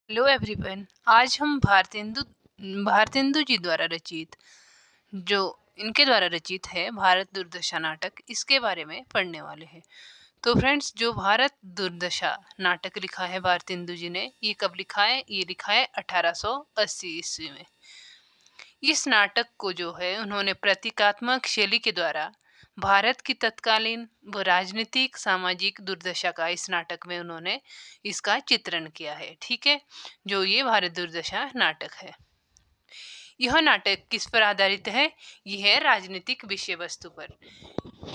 Hello everyone. आज हम भारतेंदु जी द्वारा रचित जो इनके द्वारा रचित है भारत दुर्दशा नाटक, इसके बारे में पढ़ने वाले हैं। तो फ्रेंड्स, जो भारत दुर्दशा नाटक लिखा है भारतेंदु जी ने, ये कब लिखा है? ये लिखा है 1880 ईस्वी में। इस नाटक को जो है उन्होंने प्रतीकात्मक शैली के द्वारा भारत की तत्कालीन व राजनीतिक सामाजिक दुर्दशा का इस नाटक में उन्होंने इसका चित्रण किया है। ठीक है, जो ये भारत दुर्दशा नाटक है, यह नाटक किस पर आधारित है? यह है राजनीतिक विषय वस्तु पर।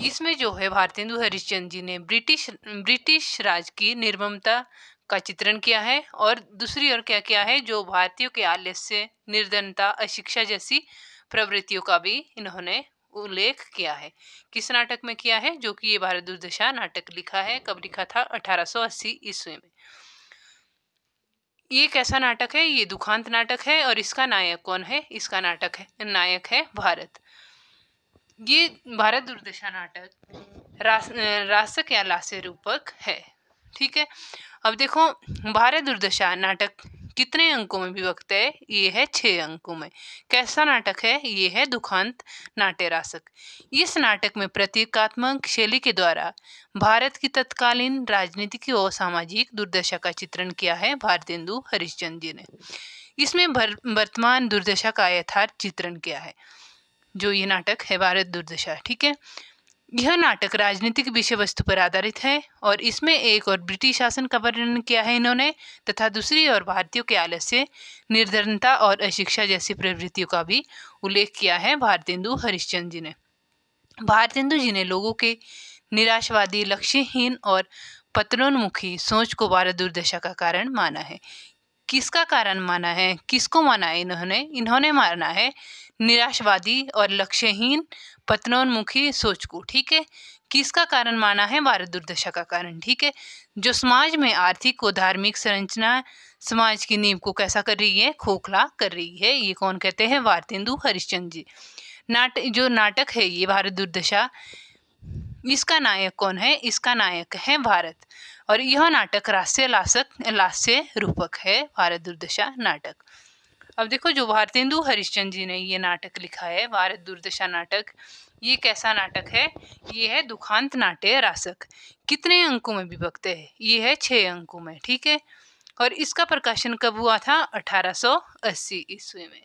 इसमें जो है भारतेंदु हरिश्चंद्र जी ने ब्रिटिश राज की निर्ममता का चित्रण किया है, और दूसरी ओर क्या किया है, जो भारतीयों के आलस्य, निर्धनता, अशिक्षा जैसी प्रवृत्तियों का भी इन्होंने उल्लेख किया है। किस नाटक में किया है? जो कि ये भारत दुर्दशा नाटक लिखा है। कब लिखा था? 1880 ईस्वी में। ये कैसा नाटक है? ये दुखांत नाटक है। और इसका नायक कौन है? इसका नायक है भारत। ये भारत दुर्दशा नाटक रासक या लास्य रूपक है। ठीक है, अब देखो, भारत दुर्दशा नाटक कितने अंकों में विभक्त है? ये है 6 अंकों में। कैसा नाटक है? ये है दुखांत नाट्य रासक। इस नाटक में प्रतीकात्मक शैली के द्वारा भारत की तत्कालीन राजनीतिक और सामाजिक दुर्दशा का चित्रण किया है भारतेंदु हरिश्चंद्र जी ने। इसमें वर्तमान दुर्दशा का यथार्थ चित्रण किया है, जो ये नाटक है भारत दुर्दशा। ठीक है, यह नाटक राजनीतिक विषय वस्तु पर आधारित है, और इसमें एक और ब्रिटिश शासन का वर्णन किया है इन्होंने, तथा दूसरी ओर भारतीयों के आलस्य, निर्धनता और अशिक्षा जैसी प्रवृत्तियों का भी उल्लेख किया है भारतेंदु हरिश्चंद्र जी ने। भारतेंदु जी ने लोगों के निराशवादी, लक्ष्यहीन और पतनोन्मुखी सोच को भारत दुर्दशा का कारण माना है। किसका कारण माना है? किसको माना है इन्होंने माना है निराशवादी और लक्ष्यहीन, पतनोन्मुखी सोच को। ठीक है, किसका कारण माना है? भारत दुर्दशा का कारण। ठीक है, जो समाज में आर्थिक और धार्मिक संरचना समाज की नींव को कैसा कर रही है? खोखला कर रही है। ये कौन कहते हैं? भारतेंदु हरिश्चंद्र जी। जो नाटक है ये भारत दुर्दशा, इसका नायक कौन है? इसका नायक है भारत। और यह नाटक लास्य रूपक है, भारत दुर्दशा नाटक। अब देखो, जो भारतेंदु हरिश्चंद्र जी ने ये नाटक लिखा है भारत दुर्दशा नाटक, ये कैसा नाटक है? ये है दुखांत नाट्य रासक। कितने अंकों में विभक्त है? ये है 6 अंकों में। ठीक है, और इसका प्रकाशन कब हुआ था? 1880 ईस्वी में।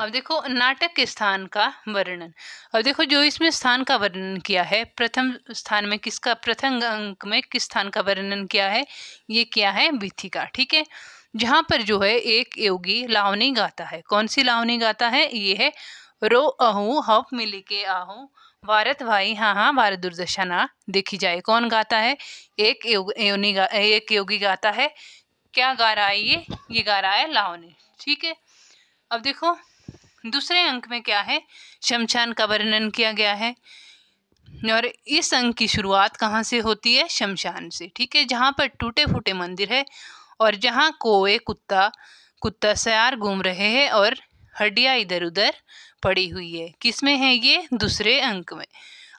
अब देखो, नाटक के स्थान का वर्णन। अब देखो, जो इसमें स्थान का वर्णन किया है, प्रथम अंक में किस स्थान का वर्णन किया है? ये किया है वीथिका। ठीक है, जहाँ पर जो है एक योगी लावनी गाता है। कौन सी लावनी गाता है? ये है रो अहू हप मिली के आहू भारत भाई हाँ हाँ भारत दुर्दशा ना देखी जाए। कौन गाता है? एक योगी गाता है। क्या गा रहा है ये गा रहा है लावनी। ठीक है, अब देखो, दूसरे अंक में क्या है? शमशान का वर्णन किया गया है, और इस अंक की शुरुआत कहाँ से होती है? शमशान से। ठीक है, जहाँ पर टूटे फूटे मंदिर है, और जहाँ कोए कुत्ता सयार घूम रहे हैं, और हड्डियाँ इधर उधर पड़ी हुई है। किसमें है ये? दूसरे अंक में।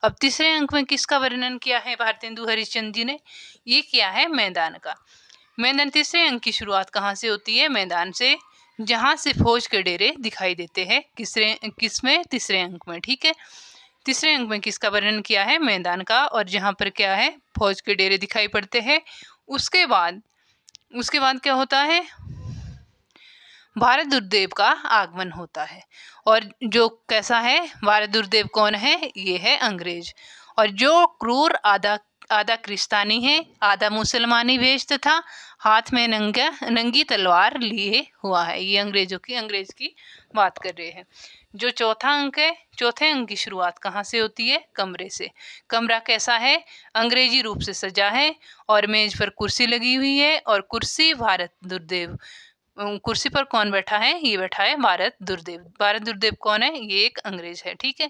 अब तीसरे अंक में किसका वर्णन किया है भारतेंदु हरिश्चंद्र जी ने? ये किया है मैदान का। तीसरे अंक की शुरुआत कहाँ से होती है? मैदान से, जहाँ से फौज के डेरे दिखाई देते हैं। किसमें? तीसरे अंक में। ठीक है, तीसरे अंक में किसका वर्णन किया है? मैदान का, और जहाँ पर क्या है? फौज के डेरे दिखाई पड़ते हैं। उसके बाद क्या होता है? भारत दुर्देव का आगमन होता है। और जो कैसा है? भारत दुर्देव कौन है? ये है अंग्रेज, और जो क्रूर आधा क्रिस्तानी है, आधा मुसलमानी वेश तथा हाथ में नंगी तलवार लिए हुआ है। ये अंग्रेज की बात कर रहे हैं। जो चौथा अंक है, चौथे अंक की शुरुआत कहाँ से होती है? कमरे से। कमरा कैसा है? अंग्रेजी रूप से सजा है, और मेज पर कुर्सी लगी हुई है, और कुर्सी पर कौन बैठा है? ये बैठा है भारत दुर्देव कौन है? ये एक अंग्रेज है। ठीक है,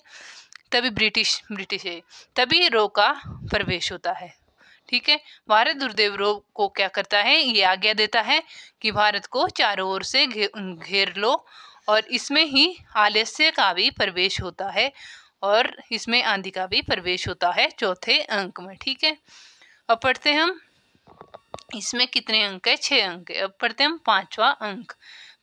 तभी ब्रिटिश है, तभी रो का प्रवेश होता है। ठीक है, भारत दुर्देव रो को क्या करता है? ये आज्ञा देता है कि भारत को चारों ओर से घेर लो, और इसमें ही आलस्य का भी प्रवेश होता है, और इसमें आंधी का भी प्रवेश होता है चौथे अंक में। ठीक है, अब पढ़ते हैं हम इसमें कितने अंक है? 6 अंक है। अब पढ़ते हैं हम 5वां अंक।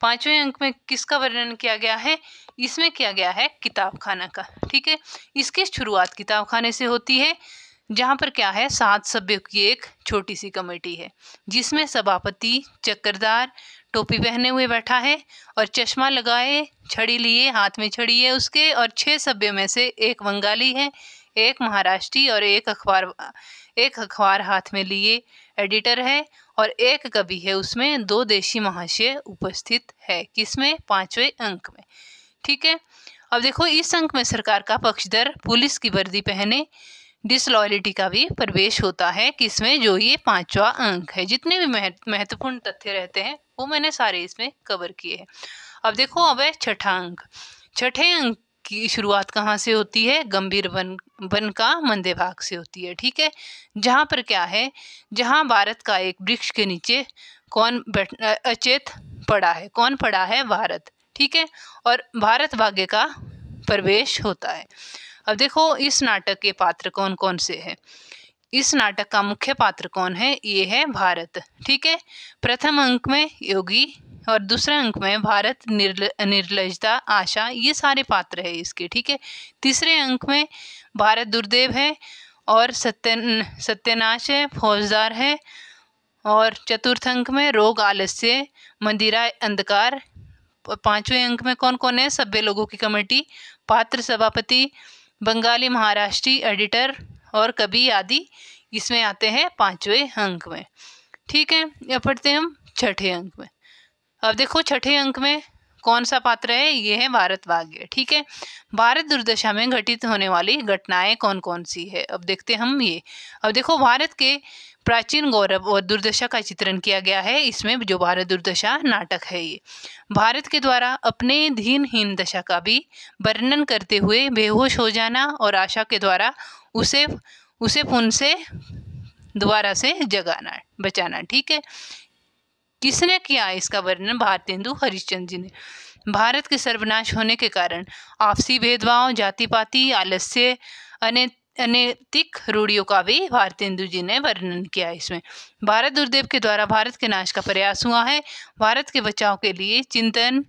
5वें अंक में किसका वर्णन किया गया है? इसमें किया गया है किताब खाना का। ठीक है, इसकी शुरुआत किताब खाने से होती है, जहाँ पर क्या है 7 सभ्यों की एक छोटी सी कमेटी है, जिसमें सभापति चक्रधार टोपी पहने हुए बैठा है और चश्मा लगाए, छड़ी लिए, हाथ में छड़ी है उसके, और 6 सभ्यों में से एक बंगाली है, एक महाराष्ट्री और एक अखबार हाथ में लिए एडिटर है, और एक कवि है। उसमें 2 देशी महाशय उपस्थित है। किसमें? 5वें अंक में। ठीक है, अब देखो इस अंक में सरकार का पक्षधर पुलिस की वर्दी पहने डिसलॉयलिटी का भी प्रवेश होता है। किसमें? जो ये 5वां अंक है। जितने भी महत्वपूर्ण तथ्य रहते हैं वो मैंने सारे इसमें कवर किए हैं। अब देखो अब है छठा अंक। छठे अंक की शुरुआत कहाँ से होती है? गंभीर वन का मंदे भाग से होती है। ठीक है, जहाँ पर क्या है, जहाँ भारत का एक वृक्ष के नीचे कौन अचेत पड़ा है? कौन पड़ा है? भारत। ठीक है, और भारत भाग्य का प्रवेश होता है। अब देखो इस नाटक के पात्र कौन कौन से हैं? इस नाटक का मुख्य पात्र कौन है? ये है भारत। ठीक है, प्रथम अंक में योगी और दूसरे अंक में भारत, निर्लजता, आशा, ये सारे पात्र है इसके। ठीक है, तीसरे अंक में भारत दुर्देव है और सत्यनाश है, फौजदार है, और चतुर्थ अंक में रोग, आलस्य, मंदिरा, अंधकार। 5वें अंक में कौन कौन है? सभ्य लोगों की कमेटी, पात्र, सभापति, बंगाली, महाराष्ट्री, एडिटर और कवि आदि इसमें आते हैं 5वें अंक में। ठीक है, अब पढ़ते हैं हम छठे अंक में। अब देखो छठे अंक में कौन सा पात्र है? ये है भारत भाग्य। ठीक है, भारत दुर्दशा में घटित होने वाली घटनाएं कौन कौन सी है? अब देखते हम ये। अब देखो भारत के प्राचीन गौरव और दुर्दशा का चित्रण किया गया है इसमें, जो भारत दुर्दशा नाटक है। ये भारत के द्वारा अपने दीनहीन दशा का भी वर्णन करते हुए बेहोश हो जाना और आशा के द्वारा उसे पुनः से दोबारा से जगाना, बचाना। ठीक है, किसने किया इसका वर्णन? भारतेंदु हरिश्चंद्र जी ने। भारत के सर्वनाश होने के कारण आपसी भेदभाव, जाति पाति, आलस्य, अनैतिक रूढ़ियों का भी भारतेंदु जी ने वर्णन किया इसमें। भारत दुर्देव के द्वारा भारत के नाश का प्रयास हुआ है। भारत के बचाव के लिए चिंतन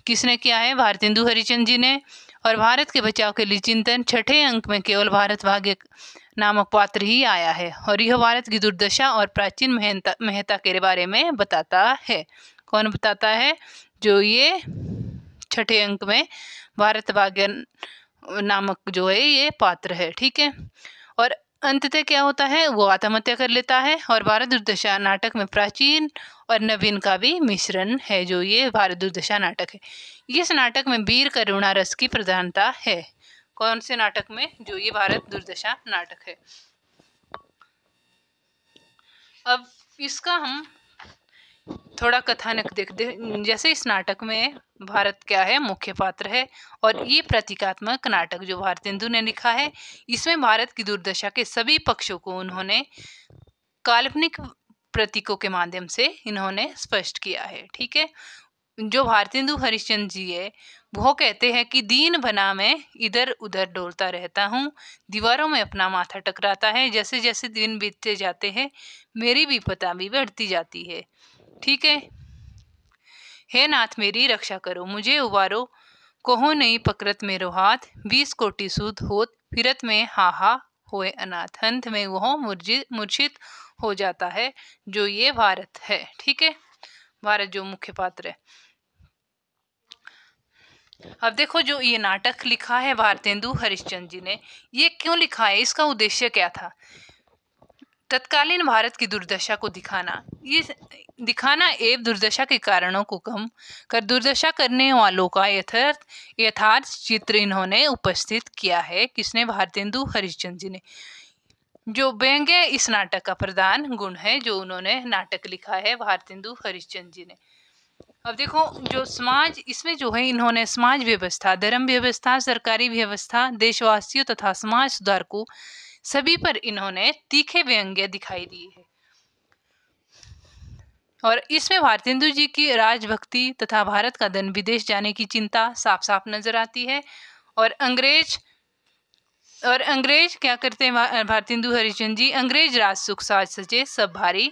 किसने किया है? भारतेंदु हरिश्चंद्र जी ने। और भारत के बचाव के लिए चिंतन छठे अंक में केवल भारत भाग्य नामक पात्र ही आया है, और यह भारत की दुर्दशा और प्राचीन महत्ता के बारे में बताता है। कौन बताता है? जो ये छठे अंक में भारत भाग्य नामक जो है ये पात्र है। ठीक है, और अंततः क्या होता है? वो आत्महत्या कर लेता है। और भारत दुर्दशा नाटक में प्राचीन और नवीन का भी मिश्रण है, जो ये भारत दुर्दशा नाटक है। इस नाटक में वीर करुणा रस की प्रधानता है। कौन से नाटक में? जो ये भारत दुर्दशा नाटक है। अब इसका हम थोड़ा कथानक देखते हैं। जैसे इस नाटक में भारत क्या है? मुख्य पात्र है, और ये प्रतीकात्मक नाटक जो भारतेंदु ने लिखा है, इसमें भारत की दुर्दशा के सभी पक्षों को उन्होंने काल्पनिक प्रतीकों के माध्यम से इन्होंने स्पष्ट किया है। ठीक है, जो भारतेंदु हरिश्चंद्र जी है वो कहते हैं कि दीन बना मैं इधर उधर डोलता रहता हूँ, दीवारों में अपना माथा टकराता है, जैसे जैसे दिन बीतते जाते हैं मेरी विपदा भी बढ़ती जाती है। ठीक है, हे नाथ मेरी रक्षा करो, मुझे उबारो, कहो नहीं पकड़त मेरो हाथ, 20 कोटि सूद होत फिरत में हा होए अनाथ। अंत में वह मूर्छित हो जाता है, जो ये भारत है। ठीक है, भारत जो मुख्य पात्र है। अब देखो जो ये नाटक लिखा है भारतेंदु हरिश्चंद्र जी ने, ये क्यों लिखा है? इसका उद्देश्य क्या था? तत्कालीन भारत की दुर्दशा को दिखाना एवं दुर्दशा के कारणों को कम कर दुर्दशा करने वालों का यथार्थ चित्र इन्होंने उपस्थित किया है। किसने? भारतेंदु हरिश्चंद्र जी ने। जो व्यंग्य इस नाटक का प्रधान गुण है, जो उन्होंने नाटक लिखा है भारतेंदु हरिश्चंद्र जी ने। अब देखो जो समाज इसमें जो है, इन्होंने समाज व्यवस्था, धर्म व्यवस्था, सरकारी व्यवस्था, देशवासियों तथा समाज सुधार को सभी पर इन्होंने तीखे व्यंग्य दिखाई दिए है। और इसमें भारतेंदु जी की राजभक्ति तथा भारत का धन विदेश जाने की चिंता साफ साफ नजर आती है। और और अंग्रेज क्या करते हैं भारतेंदु हरिश्चंद्र जी, अंग्रेज राज सुख साज सजे सब भारी,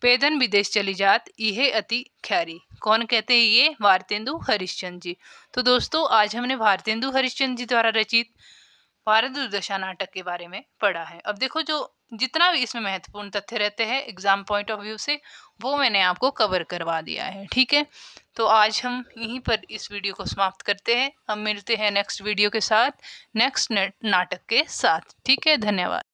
पैदन विदेश चली जात यह अति ख्यारी। कौन कहते हैं ये? भारतेंदु हरिश्चंद्र जी। तो दोस्तों आज हमने भारतेंदु हरिश्चंद्र जी द्वारा रचित भारत दुर्दशा नाटक के बारे में पढ़ा है। अब देखो जो जितना भी इसमें महत्वपूर्ण तथ्य रहते हैं एग्जाम पॉइंट ऑफ व्यू से, वो मैंने आपको कवर करवा दिया है। ठीक है, तो आज हम यहीं पर इस वीडियो को समाप्त करते हैं। हम मिलते हैं नेक्स्ट वीडियो के साथ, नेक्स्ट नाटक के साथ। ठीक है, धन्यवाद।